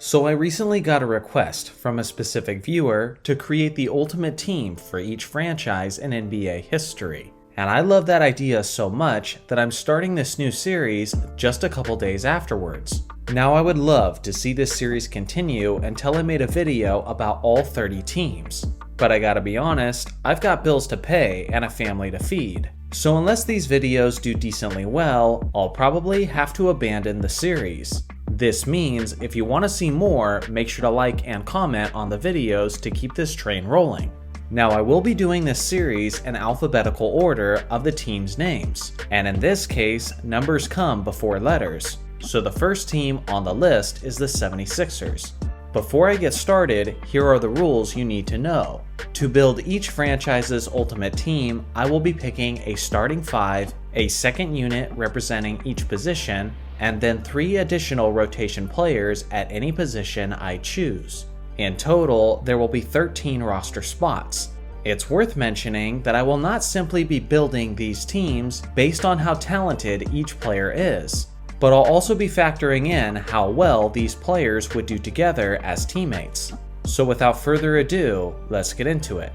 So I recently got a request from a specific viewer to create the ultimate team for each franchise in NBA history. And I love that idea so much that I'm starting this new series just a couple days afterwards. Now I would love to see this series continue until I made a video about all 30 teams. But I gotta be honest, I've got bills to pay and a family to feed. So unless these videos do decently well, I'll probably have to abandon the series. This means if you want to see more, make sure to like and comment on the videos to keep this train rolling. Now I will be doing this series in alphabetical order of the team's names, and in this case, numbers come before letters. So the first team on the list is the 76ers. Before I get started, here are the rules you need to know. To build each franchise's ultimate team, I will be picking a starting 5, a second unit representing each position, and then 3 additional rotation players at any position I choose. In total, there will be 13 roster spots. It's worth mentioning that I will not simply be building these teams based on how talented each player is, but I'll also be factoring in how well these players would do together as teammates. So without further ado, let's get into it.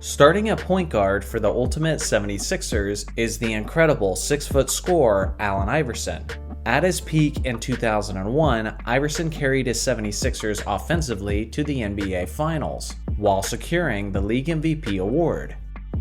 Starting at point guard for the ultimate 76ers is the incredible 6-foot scorer Allen Iverson. At his peak in 2001, Iverson carried his 76ers offensively to the NBA Finals, while securing the League MVP award.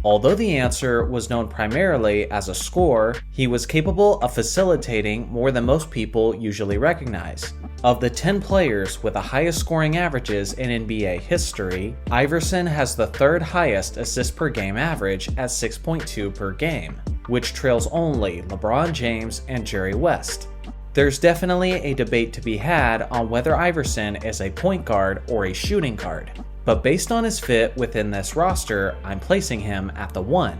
Although the answer was known primarily as a scorer, he was capable of facilitating more than most people usually recognize. Of the 10 players with the highest scoring averages in NBA history, Iverson has the 3rd highest assist per game average at 6.2 per game, which trails only LeBron James and Jerry West. There's definitely a debate to be had on whether Iverson is a point guard or a shooting guard, but based on his fit within this roster, I'm placing him at the 1.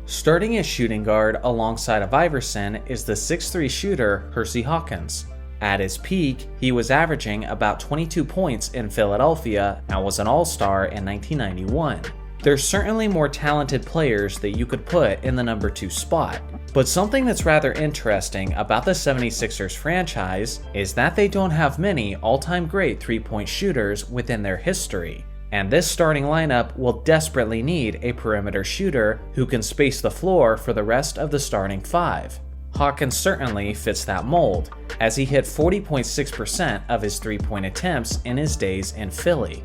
Starting as shooting guard alongside of Iverson is the 6'3 shooter Hersey Hawkins. At his peak, he was averaging about 22 points in Philadelphia and was an All-Star in 1991. There's certainly more talented players that you could put in the number 2 spot, but something that's rather interesting about the 76ers franchise is that they don't have many all-time great 3-point shooters within their history, and this starting lineup will desperately need a perimeter shooter who can space the floor for the rest of the starting 5. Hawkins certainly fits that mold, as he hit 40.6% of his 3-point attempts in his days in Philly.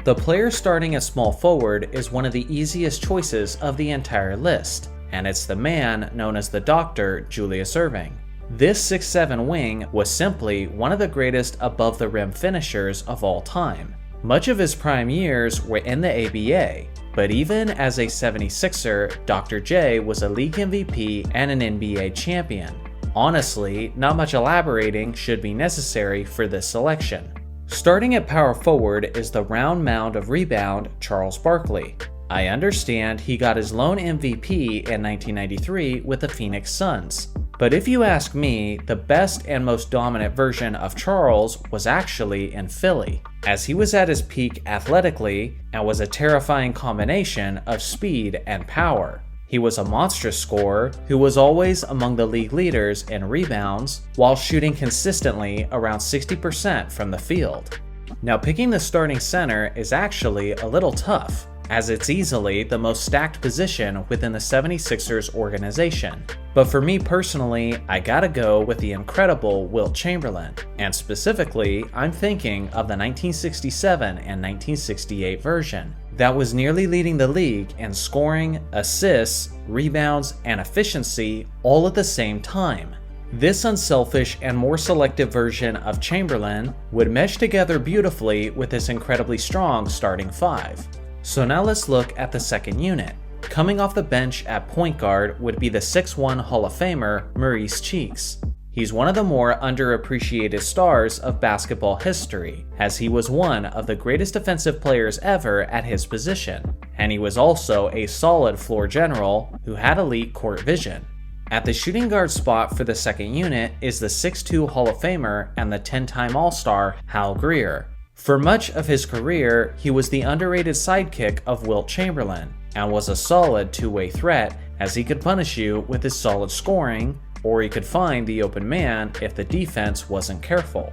The player starting at small forward is one of the easiest choices of the entire list, and it's the man known as the Doctor, Julius Erving. This 6'7" wing was simply one of the greatest above-the-rim finishers of all time. Much of his prime years were in the ABA, but even as a 76er, Dr. J was a league MVP and an NBA champion. Honestly, not much elaborating should be necessary for this selection. Starting at power forward is the round mound of rebound, Charles Barkley. I understand he got his lone MVP in 1993 with the Phoenix Suns, but if you ask me, the best and most dominant version of Charles was actually in Philly, as he was at his peak athletically and was a terrifying combination of speed and power. He was a monstrous scorer who was always among the league leaders in rebounds while shooting consistently around 60% from the field. Now picking the starting center is actually a little tough, as it's easily the most stacked position within the 76ers organization. But for me personally, I gotta go with the incredible Wilt Chamberlain, and specifically, I'm thinking of the 1967 and 1968 version that was nearly leading the league in scoring, assists, rebounds, and efficiency all at the same time. This unselfish and more selective version of Chamberlain would mesh together beautifully with this incredibly strong starting 5. So now let's look at the second unit. Coming off the bench at point guard would be the 6'1" Hall of Famer Maurice Cheeks. He's one of the more underappreciated stars of basketball history, as he was one of the greatest defensive players ever at his position, and he was also a solid floor general who had elite court vision. At the shooting guard spot for the second unit is the 6'2" Hall of Famer and the 10-time All-Star Hal Greer. For much of his career, he was the underrated sidekick of Wilt Chamberlain, and was a solid two-way threat as he could punish you with his solid scoring, or he could find the open man if the defense wasn't careful.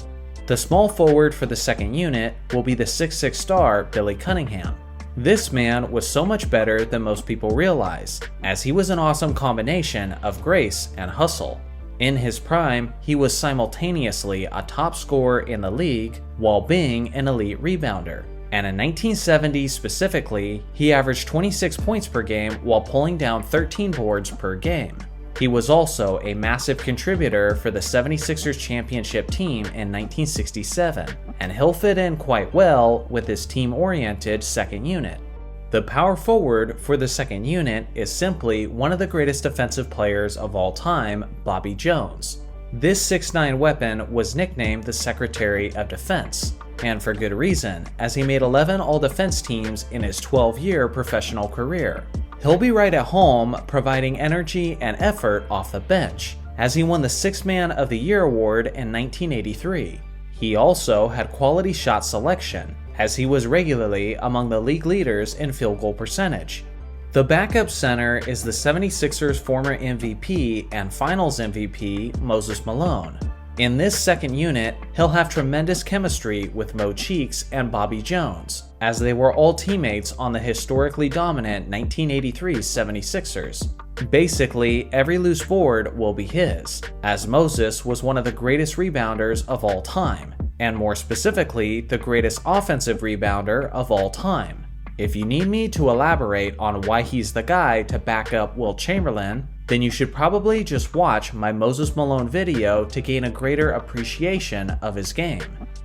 The small forward for the second unit will be the 6'6" star Billy Cunningham. This man was so much better than most people realize, as he was an awesome combination of grace and hustle. In his prime, he was simultaneously a top scorer in the league while being an elite rebounder. And in 1970 specifically, he averaged 26 points per game while pulling down 13 boards per game. He was also a massive contributor for the 76ers championship team in 1967, and he'll fit in quite well with his team-oriented second unit. The power forward for the second unit is simply one of the greatest defensive players of all time, Bobby Jones. This 6'9" weapon was nicknamed the Secretary of Defense, and for good reason, as he made 11 all-defense teams in his 12-year professional career. He'll be right at home, providing energy and effort off the bench, as he won the Sixth Man of the Year award in 1983. He also had quality shot selection, as he was regularly among the league leaders in field goal percentage. The backup center is the 76ers' former MVP and Finals MVP, Moses Malone. In this second unit, he'll have tremendous chemistry with Mo Cheeks and Bobby Jones, as they were all teammates on the historically dominant 1983 76ers. Basically, every loose board will be his, as Moses was one of the greatest rebounders of all time, and more specifically, the greatest offensive rebounder of all time. If you need me to elaborate on why he's the guy to back up Wilt Chamberlain, then you should probably just watch my Moses Malone video to gain a greater appreciation of his game.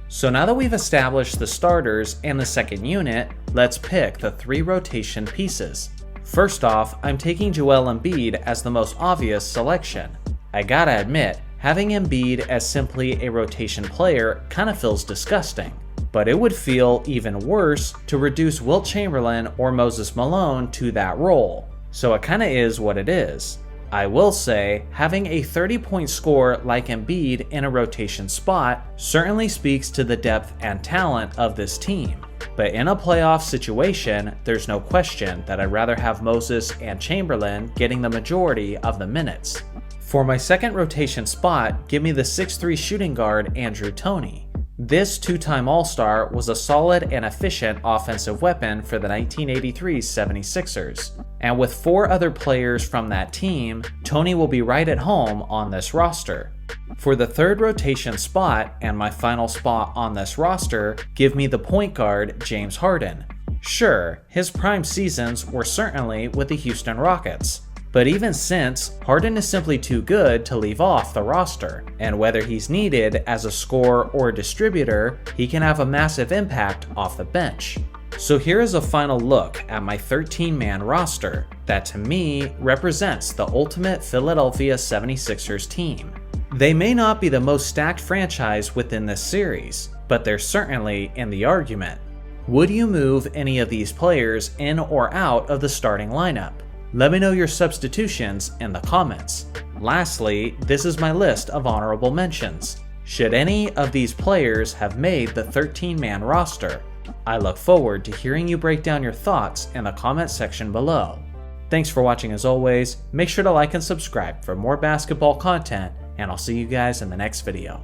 So now that we've established the starters and the second unit, let's pick the 3 rotation pieces. First off, I'm taking Joel Embiid as the most obvious selection. I gotta admit, having Embiid as simply a rotation player kinda feels disgusting, but it would feel even worse to reduce Wilt Chamberlain or Moses Malone to that role, so it kinda is what it is. I will say, having a 30-point scorer like Embiid in a rotation spot certainly speaks to the depth and talent of this team. But in a playoff situation, there's no question that I'd rather have Moses and Chamberlain getting the majority of the minutes. For my second rotation spot, give me the 6'3" shooting guard Andrew Toney. This 2-time All-Star was a solid and efficient offensive weapon for the 1983 76ers. And with 4 other players from that team, Toney will be right at home on this roster. For the third rotation spot, and my final spot on this roster, give me the point guard James Harden. Sure, his prime seasons were certainly with the Houston Rockets, but even since, Harden is simply too good to leave off the roster, and whether he's needed as a scorer or a distributor, he can have a massive impact off the bench. So here is a final look at my 13-man roster that to me represents the ultimate Philadelphia 76ers team. They may not be the most stacked franchise within this series, but they're certainly in the argument. Would you move any of these players in or out of the starting lineup? Let me know your substitutions in the comments. Lastly, this is my list of honorable mentions. Should any of these players have made the 13-man roster? I look forward to hearing you break down your thoughts in the comment section below. Thanks for watching as always, make sure to like and subscribe for more basketball content, and I'll see you guys in the next video.